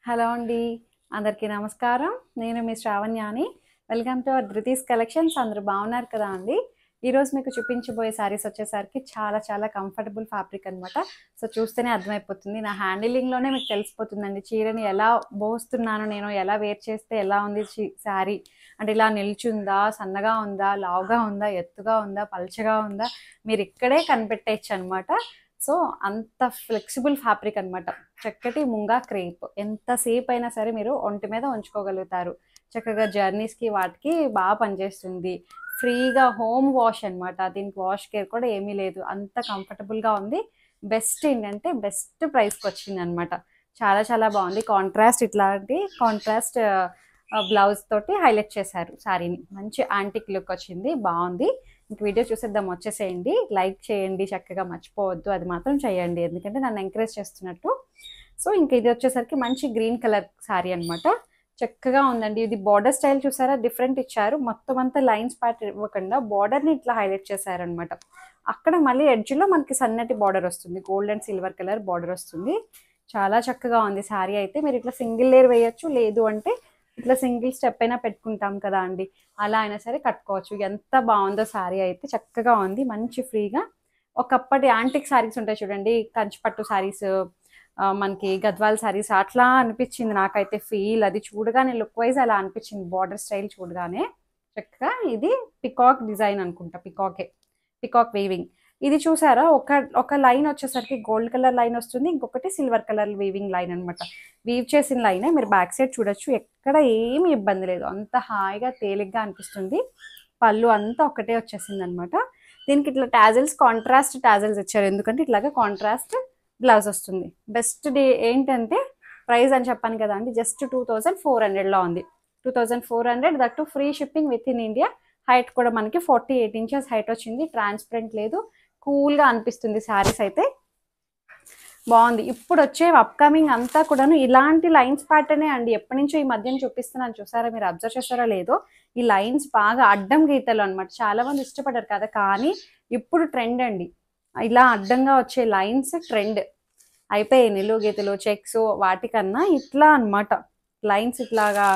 Hello అండి. అందరికీ నమస్కారం. నేను మీ శ్రావణ్యాని. Welcome to our Dhruti's collections. అందరూ బాగున్నారు కదా అండి. ఈరోజు మీకు చూపించబోయే శారీస్ వచ్చేసరికి చాలా చాలా కంఫర్టబుల్ ఫ్యాబ్రిక్ అనమాట. సో చూస్తేనే అర్థమైపోతుంది. నా హ్యాండిలింగ్లోనే మీకు తెలిసిపోతుందండి చీరని ఎలా బోస్తున్నాను నేను, ఎలా వేర్ చేస్తే ఎలా ఉంది శారీ అంటే ఇలా నిల్చుందా, సన్నగా ఉందా, లావుగా ఉందా, ఎత్తుగా ఉందా, పల్చగా ఉందా, మీరు ఇక్కడే కనిపెట్టేయచ్చు అనమాట. సో అంత ఫ్లెక్సిబుల్ ఫ్యాబ్రిక్ అనమాట. చక్కటి ముంగా క్రేప్ ఎంతసేపు అయినా సరే మీరు ఒంటి మీద ఉంచుకోగలుగుతారు. చక్కగా జర్నీస్కి వాటికి బాగా పనిచేస్తుంది. ఫ్రీగా హోమ్ వాష్ అనమాట. దీనికి వాష్ కేర్ కూడా ఏమీ లేదు, అంత కంఫర్టబుల్గా ఉంది. బెస్ట్ ఏంటంటే బెస్ట్ ప్రైస్కి వచ్చింది అనమాట. చాలా చాలా బాగుంది. కాంట్రాస్ట్ ఇట్లాంటి కాంట్రాస్ట్ బ్లౌజ్ తోటి హైలైట్ చేశారు శారీని. మంచి యాంటిక్ లుక్ వచ్చింది, బాగుంది. ఇంక వీడియో చూసేద్దాం, వచ్చేసేయండి. లైక్ చేయండి, చక్కగా మర్చిపోవద్దు, అది మాత్రం చేయండి, ఎందుకంటే నన్ను ఎంకరేజ్ చేస్తున్నట్టు. సో ఇంక ఇది వచ్చేసరికి మంచి గ్రీన్ కలర్ శారీ అనమాట. చక్కగా ఉందండి. ఇది బార్డర్ స్టైల్ చూసారా, డిఫరెంట్ ఇచ్చారు. మొత్తం అంతా లైన్స్ ప్యాటర్న్ ఇవ్వకుండా బార్డర్ని ఇట్లా హైలైట్ చేశారనమాట. అక్కడ మళ్ళీ ఎడ్జ్లో మనకి సన్నటి బార్డర్ వస్తుంది, gold and silver colour border వస్తుంది. చాలా చక్కగా ఉంది శారీ అయితే. మీరు ఇట్లా సింగిల్ లేయర్ వేయచ్చు, లేదు అంటే ఇట్లా సింగిల్ స్టెప్ అయినా పెట్టుకుంటాం కదా అండి, అలా అయినా సరే కట్టుకోవచ్చు. ఎంత బాగుందో శారీ అయితే, చక్కగా ఉంది. మంచి ఫ్రీగా ఒకప్పటి యాంటిక్ శారీస్ ఉంటాయి చూడండి, కంచిపట్టు శారీస్, మనకి గద్వాల్ శారీస్, అట్లా అనిపించింది నాకైతే ఫీల్. అది చూడగానే లుక్ వైజ్ అలా అనిపించింది, బార్డర్ స్టైల్ చూడగానే. చక్కగా ఇది పికాక్ డిజైన్ అనుకుంటా, పికాక్ వీవింగ్. ఇది చూసారా, ఒక లైన్ వచ్చేసరికి గోల్డ్ కలర్ లైన్ వస్తుంది, ఇంకొకటి సిల్వర్ కలర్ వీవింగ్ లైన్ అనమాట. వీవ్ చేసిన లైనే మీరు బ్యాక్ సైడ్ చూడొచ్చు. ఎక్కడ ఏమి ఇబ్బంది లేదు, అంత హాయిగా తేలిగ్గా అనిపిస్తుంది. పళ్ళు అంతా ఒకటే వచ్చేసింది అనమాట. దీనికి ఇట్లా టాజిల్స్, కాంట్రాస్ట్ టాజిల్స్ ఇచ్చారు, ఎందుకంటే ఇట్లాగా కాంట్రాస్ట్ బ్లౌజ్ వస్తుంది. బెస్ట్ డే ఏంటంటే ప్రైస్ అని చెప్పాను కదా అండి, జస్ట్ 2400లో ఉంది. 2400, that free shipping with in India. Height కూడా మనకి 48 ఇంచెస్ హైట్ వచ్చింది. ట్రాన్స్పరెంట్ లేదు, కూల్గా అనిపిస్తుంది శారీస్ అయితే. బాగుంది. ఇప్పుడు వచ్చే అప్కమింగ్ అంతా కూడాను ఇలాంటి లైన్స్ ప్యాటర్నే అండి. ఎప్పటి నుంచో ఈ మధ్యన చూపిస్తున్నాను, చూసారా, మీరు అబ్జర్వ్ చేస్తారా లేదో. ఈ లైన్స్ బాగా అడ్డం గీతలు అనమాట. చాలా మంది ఇష్టపడరు కదా, కానీ ఇప్పుడు ట్రెండ్ అండి. ఇలా అడ్డంగా వచ్చే లైన్స్ ట్రెండ్ అయిపోయాయి. నిలువు గీతలు, చెక్స్ వాటికన్నా ఇట్లా అనమాట. లైన్స్ ఇట్లాగా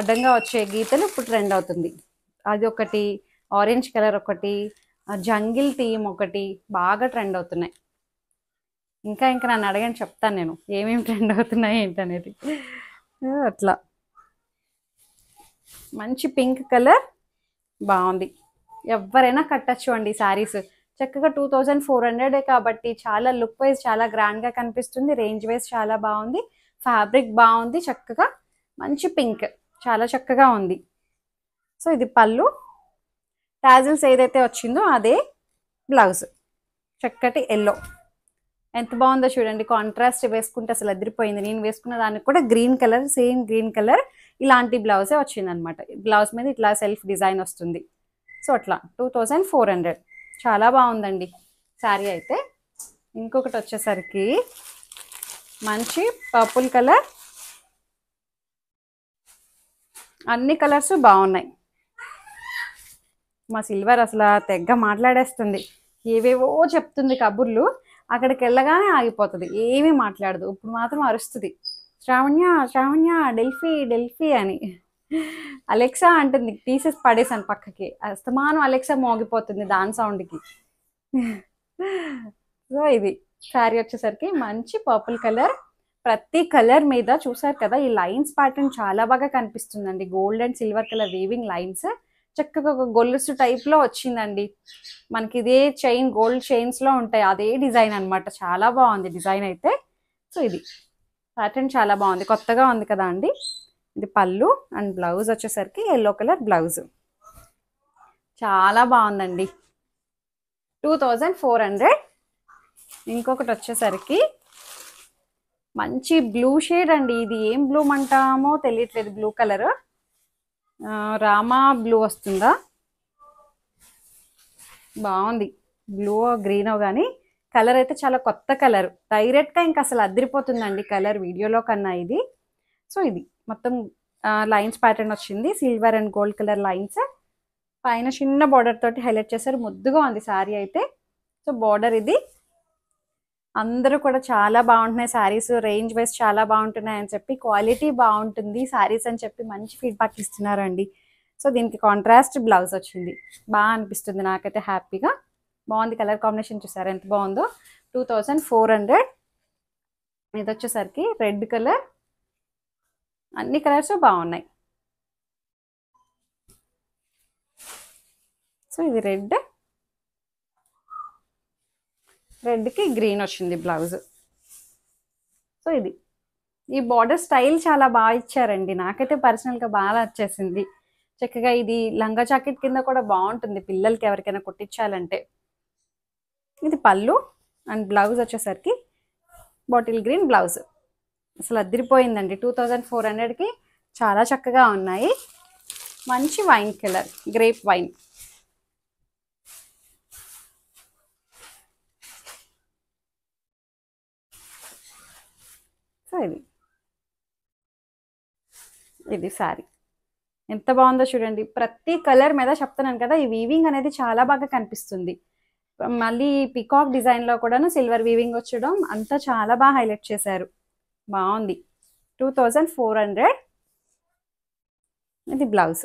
అడ్డంగా వచ్చే గీతలు ఇప్పుడు ట్రెండ్ అవుతుంది. అది ఒకటి, ఆరెంజ్ కలర్ ఒకటి, జంగిల్ థీమ్ ఒకటి బాగా ట్రెండ్ అవుతున్నాయి. ఇంకా ఇంకా నన్ను అడగని చెప్తాను నేను ఏమేమి ట్రెండ్ అవుతున్నాయి ఏంటనేది. అట్లా మంచి పింక్ కలర్ బాగుంది. ఎవరైనా కట్టచ్చు అండి శారీస్. చక్కగా 2400 కాబట్టి చాలా లుక్ వైజ్ చాలా గ్రాండ్గా కనిపిస్తుంది. రేంజ్ వైజ్ చాలా బాగుంది. ఫ్యాబ్రిక్ బాగుంది. చక్కగా మంచి పింక్, చాలా చక్కగా ఉంది. సో ఇది పళ్ళు. టాజిల్స్ ఏదైతే వచ్చిందో అదే బ్లౌజ్, చక్కటి ఎల్లో. ఎంత బాగుందో చూడండి. కాంట్రాస్ట్ వేసుకుంటే అసలు అదిరిపోయింది. నేను వేసుకున్న దానికి కూడా green colour, same green colour ఇలాంటి బ్లౌజే వచ్చిందనమాట. బ్లౌజ్ మీద ఇట్లా సెల్ఫ్ డిజైన్ వస్తుంది. సో అట్లా 2400, చాలా బాగుందండి శారీ అయితే. ఇంకొకటి వచ్చేసరికి మంచి పర్పుల్ కలర్. అన్ని కలర్స్ బాగున్నాయి. మా సిల్వర్ అసలు తెగ్గ మాట్లాడేస్తుంది, ఏవేవో చెప్తుంది కబుర్లు. అక్కడికి వెళ్ళగానే ఆగిపోతుంది, ఏమీ మాట్లాడదు. ఇప్పుడు మాత్రం అరుస్తుంది, శ్రావణ్య శ్రావణ్య డెల్ఫీ డెల్ఫీ అని. అలెక్సా అంటుంది, తీసేసి పడేసాను పక్కకి. అస్తమానం అలెక్సా మోగిపోతుంది దాని సౌండ్కి. సో ఇది శారీ వచ్చేసరికి మంచి పర్పుల్ కలర్. ప్రతి కలర్ మీద చూసారు కదా, ఈ లైన్స్ ప్యాటర్న్ చాలా బాగా కనిపిస్తుందండి. Gold and silver colour weaving lines. చక్కగా ఒక గొలుసు టైప్లో వచ్చిందండి మనకి. ఇదే చైన్, గోల్డ్ చైన్స్లో ఉంటాయి, అదే డిజైన్ అనమాట. చాలా బాగుంది డిజైన్ అయితే. సో ఇది ప్యాటర్న్ చాలా బాగుంది, కొత్తగా ఉంది కదా అండి. ఇది పళ్ళు అండ్ బ్లౌజ్ వచ్చేసరికి ఎల్లో కలర్ బ్లౌజ్. చాలా బాగుందండి. 2400. ఇంకొకటి వచ్చేసరికి మంచి బ్లూ షేడ్ అండి. ఇది ఏం బ్లూ అంటామో తెలియట్లేదు, బ్లూ కలర్. రామా బ్లూ వస్తుందా, బాగుంది. బ్లూ గ్రీనో కానీ కలర్ అయితే చాలా కొత్త కలర్. డైరెక్ట్గా ఇంకా అసలు అదిరిపోతుందండి కలర్ వీడియోలో కన్నా ఇది. సో ఇది మొత్తం లైన్స్ ప్యాటర్న్ వచ్చింది, silver and gold colour lines. పైన చిన్న బార్డర్ తోటి హైలైట్ చేశారు, ముద్దుగా ఉంది శారీ అయితే. సో బార్డర్ ఇది, అందరూ కూడా చాలా బాగుంటున్నాయి శారీస్, రేంజ్ వైజ్ చాలా బాగుంటున్నాయి అని చెప్పి, క్వాలిటీ బాగుంటుంది శారీస్ అని చెప్పి మంచి ఫీడ్బ్యాక్ ఇస్తున్నారండి. సో దీనికి కాంట్రాస్ట్ బ్లౌజ్ వచ్చింది, బాగా అనిపిస్తుంది నాకైతే హ్యాపీగా. బాగుంది కలర్ కాంబినేషన్, చూసారా ఎంత బాగుందో. 2400. ఇది వచ్చేసరికి రెడ్ కలర్, అన్ని కలర్స్ బాగున్నాయి. సో ఇది రెడ్కి గ్రీన్ వచ్చింది బ్లౌజ్. సో ఇది ఈ బార్డర్ స్టైల్ చాలా బాగా ఇచ్చారండి, నాకైతే పర్సనల్గా బాగా నచ్చేసింది. చక్కగా ఇది లంగా జాకెట్ కింద కూడా బాగుంటుంది పిల్లలకి ఎవరికైనా కుట్టించాలంటే. ఇది పళ్ళు అండ్ బ్లౌజ్ వచ్చేసరికి బాటిల్ గ్రీన్ బ్లౌజ్. అసలు అదిరిపోయిందండి. 2400కి చాలా చక్కగా ఉన్నాయి. మంచి wine colour, grape wine. So ఇది శారీ ఎంత బాగుందో చూడండి. ప్రతి కలర్ మీద చెప్తున్నాను కదా, ఈ వీవింగ్ అనేది చాలా బాగా కనిపిస్తుంది. మళ్ళీ పికాక్ డిజైన్లో కూడాను సిల్వర్ వీవింగ్ వచ్చడం అంతా చాలా బాగా హైలైట్ చేశారు, బాగుంది. 2400. ఇది బ్లౌజ్.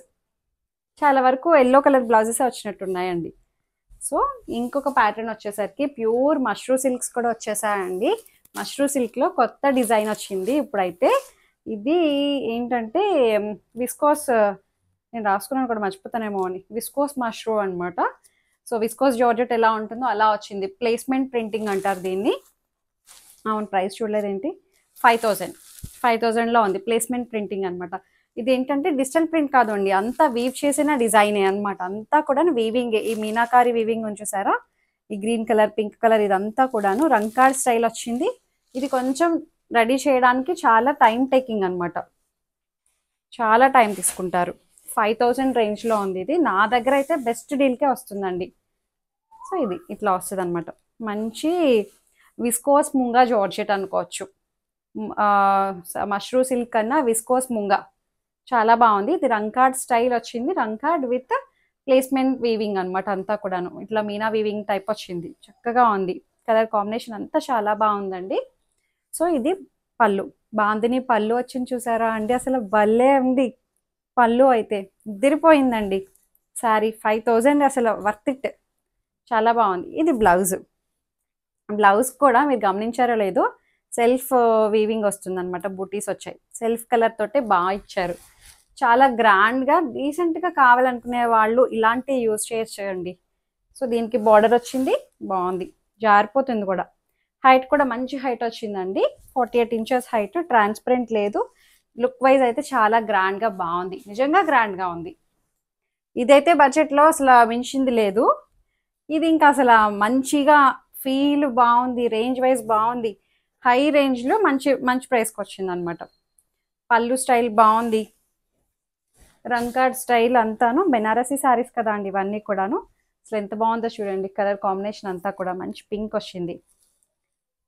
చాలా వరకు ఎల్లో కలర్ బ్లౌజెస్ వచ్చినట్టున్నాయండి. సో ఇంకొక ప్యాటర్న్ వచ్చేసరికి ప్యూర్ మష్రూ సిల్క్స్ కూడా వచ్చేసాయండి. మష్రూ సిల్క్లో కొత్త డిజైన్ వచ్చింది ఇప్పుడైతే. ఇది ఏంటంటే విస్కోస్, నేను రాసుకున్నాను కూడా మర్చిపోతానేమో అని, విస్కోస్ మష్రూ అనమాట. సో విస్కోస్ జార్జెట్ ఎలా ఉంటుందో అలా వచ్చింది. ప్లేస్మెంట్ ప్రింటింగ్ అంటారు దీన్ని. అవును, ప్రైస్ చూడలేదేంటి, 5000లో ఉంది. ప్లేస్మెంట్ ప్రింటింగ్ అనమాట. ఇది ఏంటంటే డిజిటల్ ప్రింట్ కాదు అండి, అంతా వీవ్ చేసిన డిజైనే అనమాట. అంతా కూడా వీవింగ్, ఈ మీనాకారి వీవింగ్ ఉంచేసారా, ఈ గ్రీన్ కలర్, పింక్ కలర్, ఇదంతా కూడాను రంకాడ్ స్టైల్ వచ్చింది. ఇది కొంచెం రెడీ చేయడానికి చాలా టైం టేకింగ్ అనమాట, చాలా టైం తీసుకుంటారు. 5000 రేంజ్లో ఉంది ఇది. నా దగ్గర అయితే బెస్ట్ డీల్కే వస్తుందండి. సో ఇది ఇట్లా వస్తుంది అనమాట. మంచి విస్కోస్ ముంగా జార్జెట్ అనుకోవచ్చు. మష్రూ సిల్క్ కన్నా విస్కోస్ ముంగా చాలా బాగుంది. ఇది రంకాడ్ స్టైల్ వచ్చింది, రంకాడ్ విత్ ప్లేస్మెంట్ వీవింగ్ అనమాట. అంతా కూడాను ఇట్లా మీనా వీవింగ్ టైప్ వచ్చింది, చక్కగా ఉంది. కలర్ కాంబినేషన్ అంతా చాలా బాగుందండి. సో ఇది పళ్ళు, బాందిని పళ్ళు వచ్చింది చూసారా అండి, అసలు భలే ఉంది పళ్ళు అయితే. ఇదిరిపోయిందండి శారీ. 5000 అసలు వర్త్ ఇట్, చాలా బాగుంది. ఇది బ్లౌజ్. బ్లౌజ్ కూడా మీరు గమనించారో లేదో, సెల్ఫ్ వీవింగ్ వస్తుంది అనమాట. బూటీస్ వచ్చాయి, సెల్ఫ్ కలర్ తోటే బాగా ఇచ్చారు. చాలా గ్రాండ్గా డీసెంట్గా కావాలనుకునే వాళ్ళు ఇలాంటి యూజ్ చేయొచ్చండి. సో దీనికి బార్డర్ వచ్చింది, బాగుంది, జారిపోతుంది కూడా. హైట్ కూడా మంచి హైట్ వచ్చిందండి, 48 ఇంచెస్ హైట్. ట్రాన్స్పరెంట్ లేదు. లుక్ వైజ్ అయితే చాలా గ్రాండ్గా బాగుంది, నిజంగా గ్రాండ్గా ఉంది. ఇదైతే బడ్జెట్లో అసలు మించింది లేదు. ఇది ఇంకా అసలు మంచిగా ఫీల్ బాగుంది, రేంజ్ వైజ్ బాగుంది. హై రేంజ్లో మంచి మంచి ప్రైస్కి వచ్చింది అనమాట. పళ్ళు స్టైల్ బాగుంది, రంకాడ్ స్టైల్ అంతాను. బెనారసీ శారీస్ కదా అండి ఇవన్నీ కూడాను. అసలు ఎంత బాగుందో చూడండి, కలర్ కాంబినేషన్ అంతా కూడా మంచి పింక్ వచ్చింది.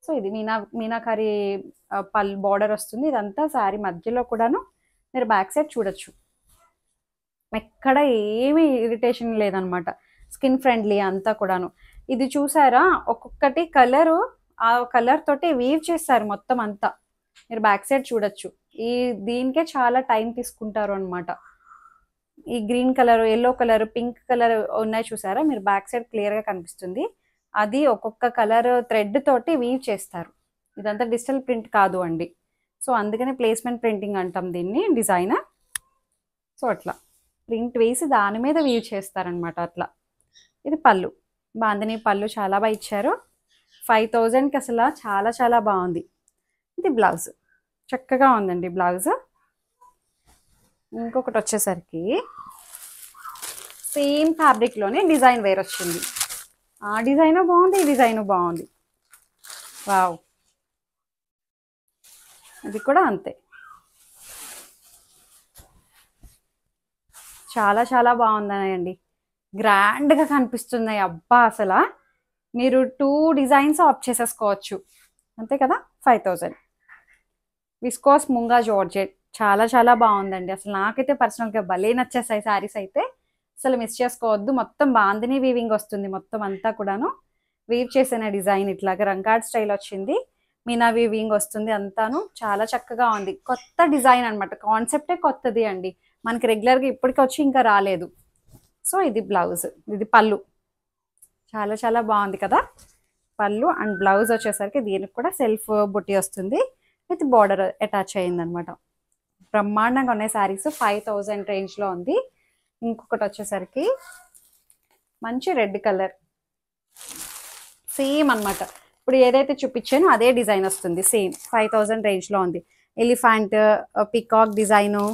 సో ఇది మీనాకారి పళ్ళు బార్డర్ వస్తుంది. ఇదంతా శారీ మధ్యలో కూడాను మీరు బ్యాక్ సైడ్ చూడొచ్చు. ఎక్కడ ఏమీ ఇరిటేషన్ లేదనమాట, స్కిన్ ఫ్రెండ్లీ అంతా కూడాను. ఇది చూసారా, ఒక్కొక్కటి కలరు ఆ కలర్ తోటి వీవ్ చేస్తారు మొత్తం అంతా. మీరు బ్యాక్ సైడ్ చూడొచ్చు. దీనికే చాలా టైం తీసుకుంటారు అనమాట. ఈ green colour, yellow colour, pink colour ఉన్నాయి చూసారా, మీరు బ్యాక్ సైడ్ క్లియర్గా కనిపిస్తుంది. అది ఒక్కొక్క కలర్ థ్రెడ్ తోటి వీవ్ చేస్తారు. ఇదంతా డిజిటల్ ప్రింట్ కాదు అండి. సో అందుకనే ప్లేస్మెంట్ ప్రింటింగ్ అంటాం దీన్ని, డిజైన్. సో అట్లా ప్రింట్ వేసి దాని మీద వీవ్ చేస్తారనమాట అట్లా. ఇది పళ్ళు, బాందిని పళ్ళు చాలా బాగా ఇచ్చారు. 5000కి అసలు చాలా చాలా బాగుంది. ఇది బ్లౌజ్, చక్కగా ఉందండి బ్లౌజ్. ఇంకొకటి వచ్చేసరికి సేమ్ ఫ్యాబ్రిక్లోనే డిజైన్ వేర్ వచ్చింది. ఆ డిజైను బాగుంది, ఈ డిజైను బాగుంది. వావ్, ఇది కూడా అంతే, చాలా చాలా బాగుందనండి. గ్రాండ్గా కనిపిస్తున్నాయి. అబ్బా అసలు మీరు 2 డిజైన్స్ ఆప్ట్ చేసేసుకోవచ్చు అంతే కదా. 5000. విస్కోస్ ముంగా జార్జెట్ చాలా చాలా బాగుందండి. అసలు నాకైతే పర్సనల్గా భలే నచ్చేసాయి శారీస్ అయితే, అసలు మిస్ చేసుకోవద్దు. మొత్తం బాందిని వీవింగ్ వస్తుంది మొత్తం అంతా కూడాను. వీవ్ చేసిన డిజైన్ ఇట్లాగా రంగాడ్ స్టైల్ వచ్చింది. మీనా వీవింగ్ వస్తుంది అంతాను. చాలా చక్కగా ఉంది. కొత్త డిజైన్ అనమాట. కాన్సెప్టే కొత్తది అండి. మనకి రెగ్యులర్గా ఇప్పటికి వచ్చి ఇంకా రాలేదు. సో ఇది బ్లౌజ్, ఇది పళ్ళు. చాలా చాలా బాగుంది కదా పళ్ళు. అండ్ బ్లౌజ్ వచ్చేసరికి దీనికి కూడా సెల్ఫ్ బుట్టి వస్తుంది విత్ బార్డర్ అటాచ్ అయ్యింది అనమాట. బ్రహ్మాండంగా ఉన్నాయి శారీస్. 5000 రేంజ్లో ఉంది. ఇంకొకటి వచ్చేసరికి మంచి రెడ్ కలర్ సేమ్ అనమాట. ఇప్పుడు ఏదైతే చూపించానో అదే డిజైన్ వస్తుంది. సేమ్ 5000 రేంజ్లో ఉంది. ఎలిఫెంట్, పికాక్ డిజైను,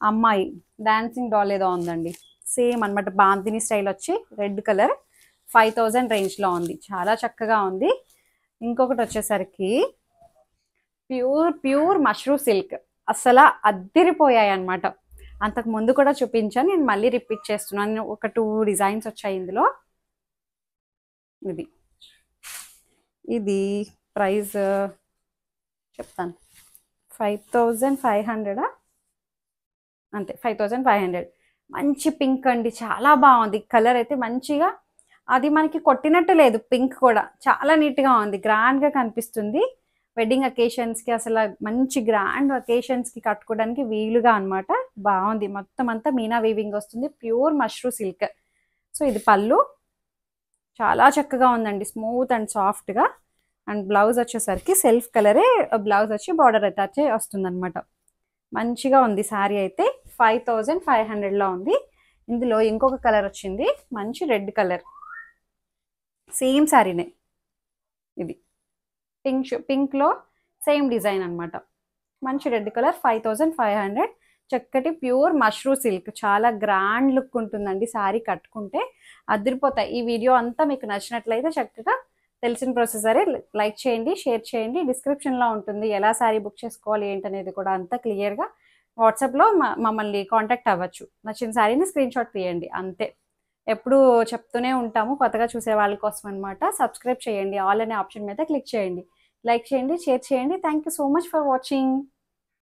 అమ్మాయి డాన్సింగ్ డాల్ ఏదో ఉందండి. సేమ్ అనమాట. బాంతిని స్టైల్ వచ్చి రెడ్ కలర్ 5000 రేంజ్లో ఉంది. చాలా చక్కగా ఉంది. ఇంకొకటి వచ్చేసరికి ప్యూర్ మష్రూమ్ సిల్క్. అసలు అద్దిరిపోయాయి అనమాట. అంతకు ముందు కూడా చూపించాను, నేను మళ్ళీ రిపీట్ చేస్తున్నాను. ఒక 2 డిజైన్స్ వచ్చాయి ఇందులో. ఇది ప్రైస్ చెప్తాను. 5500 అంతే, 5500. మంచి పింక్ అండి, చాలా బాగుంది. కలర్ అయితే మంచిగా అది మనకి కొట్టినట్టు లేదు. పింక్ కూడా చాలా నీట్గా ఉంది, గ్రాండ్గా కనిపిస్తుంది. వెడ్డింగ్ అకేషన్స్కి అసలు మంచి గ్రాండ్ అకేషన్స్కి కట్టుకోవడానికి వీలుగా అనమాట. బాగుంది. మొత్తం అంతా మీనా వీవింగ్ వస్తుంది. Pure mushroom silk. సో ఇది పళ్ళు. చాలా చక్కగా ఉందండి, స్మూత్ అండ్ సాఫ్ట్గా. అండ్ బ్లౌజ్ వచ్చేసరికి సెల్ఫ్ కలరే బ్లౌజ్ వచ్చి బార్డర్ అటాచ్ వస్తుంది అనమాట. మంచిగా ఉంది శారీ అయితే. 5500లో ఉంది. ఇందులో ఇంకొక కలర్ వచ్చింది, మంచి రెడ్ కలర్. సేమ్ శారీనే ఇది. పింక్లో సేమ్ డిజైన్ అనమాట. మంచి రెడ్ కలర్. 5500. చక్కటి ప్యూర్ మష్రూమ్ సిల్క్. చాలా గ్రాండ్ లుక్ ఉంటుందండి శారీ కట్టుకుంటే. అదిరిపోతాయి. ఈ వీడియో అంతా మీకు నచ్చినట్లయితే చక్కగా తెలిసిన ప్రొసెసరే లైక్ చేయండి, షేర్ చేయండి. డిస్క్రిప్షన్లో ఉంటుంది ఎలా శారీ బుక్ చేసుకోవాలి ఏంటనేది కూడా అంతా క్లియర్గా. వాట్సాప్లో మమ్మల్ని కాంటాక్ట్ అవ్వచ్చు. నచ్చిన శారీని స్క్రీన్ షాట్ తీయండి అంతే. ఎప్పుడు చెప్తూనే ఉంటాము కొత్తగా చూసే వాళ్ళ కోసం అనమాట. సబ్స్క్రైబ్ చేయండి, ఆల్ అనే ఆప్షన్ మీద క్లిక్ చేయండి, లైక్ చేయండి, షేర్ చేయండి. Thank you so much for watching.